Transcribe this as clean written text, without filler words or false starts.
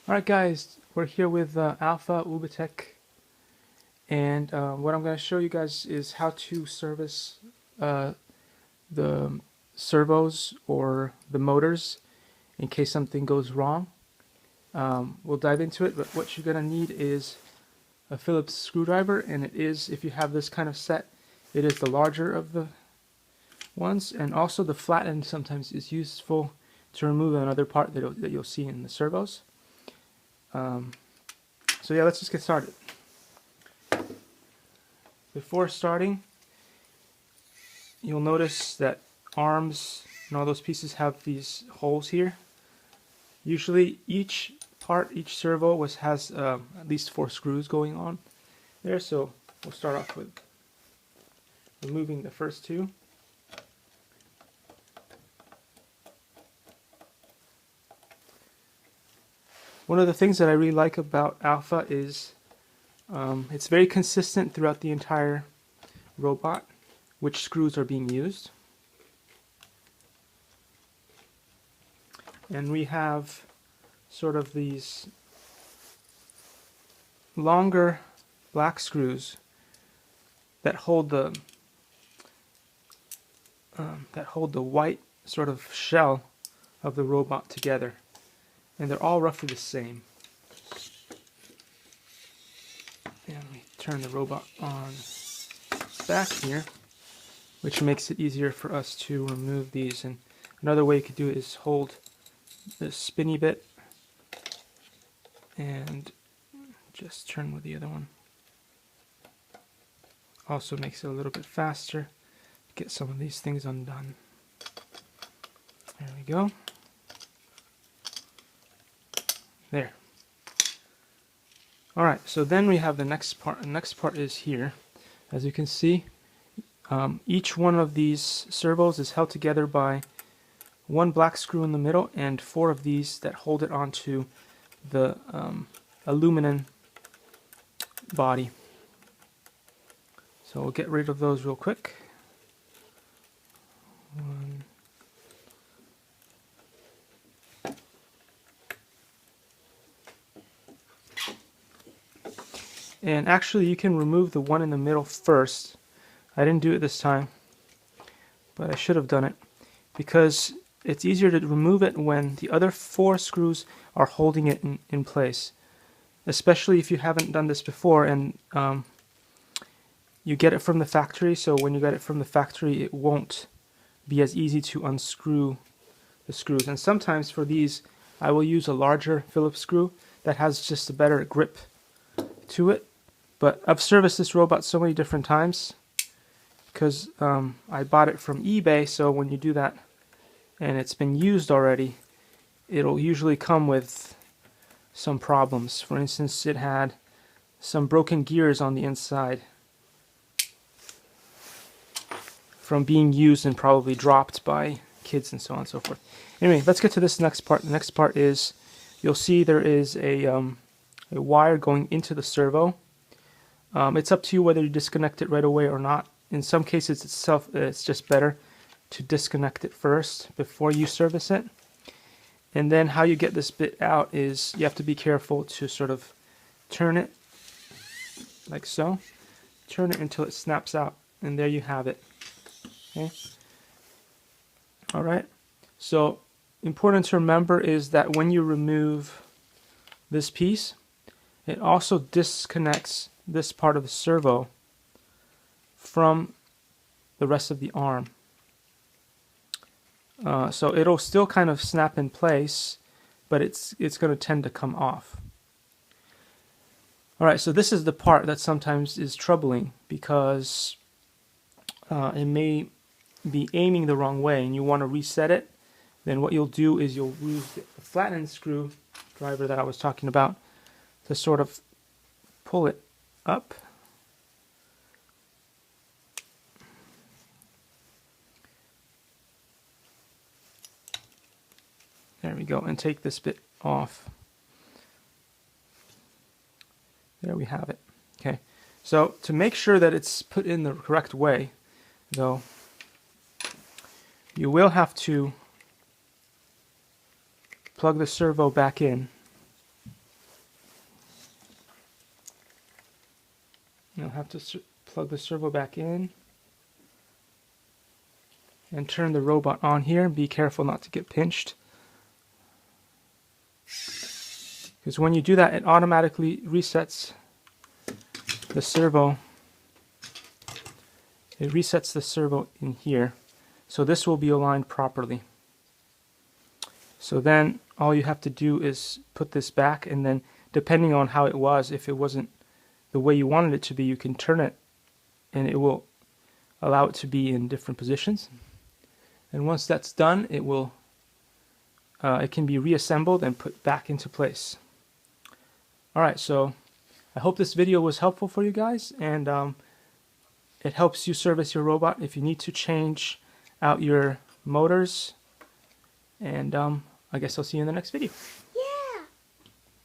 Alright guys, we're here with Alpha ubitech, and what I'm going to show you guys is how to service uh, the servos or the motors in case something goes wrong. We'll dive into it, but what you're going to need is a Phillips screwdriver, and it is, if you have this kind of set, it is the larger of the ones, and also the flat end sometimes is useful to remove another part that you'll see in the servos. So yeah, let's just get started. Before starting, you'll notice that arms and all those pieces have these holes here. Usually each servo has at least 4 screws going on there, so we'll start off with removing the first 2. One of the things that I really like about Alpha is it's very consistent throughout the entire robot which screws are being used. And we have sort of these longer black screws that hold the white sort of shell of the robot together, and they're all roughly the same. And we turn the robot on back here, which makes it easier for us to remove these. And another way you could do it is hold this spinny bit and just turn with the other one. Also makes it a little bit faster to get some of these things undone. There we go. There. Alright, so then we have the next part. The next part is here. As you can see, each one of these servos is held together by 1 black screw in the middle and 4 of these that hold it onto the aluminum body. So we'll get rid of those real quick. And actually you can remove the one in the middle first. I didn't do it this time, but I should have done it, because it's easier to remove it when the other 4 screws are holding it in place. Especially if you haven't done this before and you get it from the factory. So when you get it from the factory, it won't be as easy to unscrew the screws. And sometimes for these, I will use a larger Phillips screw that has just a better grip to it. But I've serviced this robot so many different times because I bought it from eBay, so when you do that and it's been used already, it'll usually come with some problems. For instance, it had some broken gears on the inside from being used and probably dropped by kids and so on and so forth. Anyway, let's get to this next part. The next part is, you'll see there is a wire going into the servo. It's up to you whether you disconnect it right away or not. In some cases it's just better to disconnect it first before you service it. And then how you get this bit out is you have to be careful to sort of turn it like so. Turn it until it snaps out, and there you have it. Okay. Alright, so important to remember is that when you remove this piece, it also disconnects this part of the servo from the rest of the arm. So it'll still kind of snap in place, but it's going to tend to come off. Alright, so this is the part that sometimes is troubling, because it may be aiming the wrong way and you want to reset it. Then what you'll do is you'll use the flat end screwdriver that I was talking about to sort of pull it up. There we go, and take this bit off. There we have it. Okay, so to make sure that it's put in the correct way, though, you will have to plug the servo back in You'll have to plug the servo back in and turn the robot on here. Be careful not to get pinched, because when you do that, it automatically resets the servo. It resets the servo in here, so this will be aligned properly. So then all you have to do is put this back, and then depending on how it was, if it wasn't the way you wanted it to be, you can turn it and it will allow it to be in different positions. And once that's done, it will it can be reassembled and put back into place. Alright, so I hope this video was helpful for you guys, and it helps you service your robot if you need to change out your motors. And I guess I'll see you in the next video.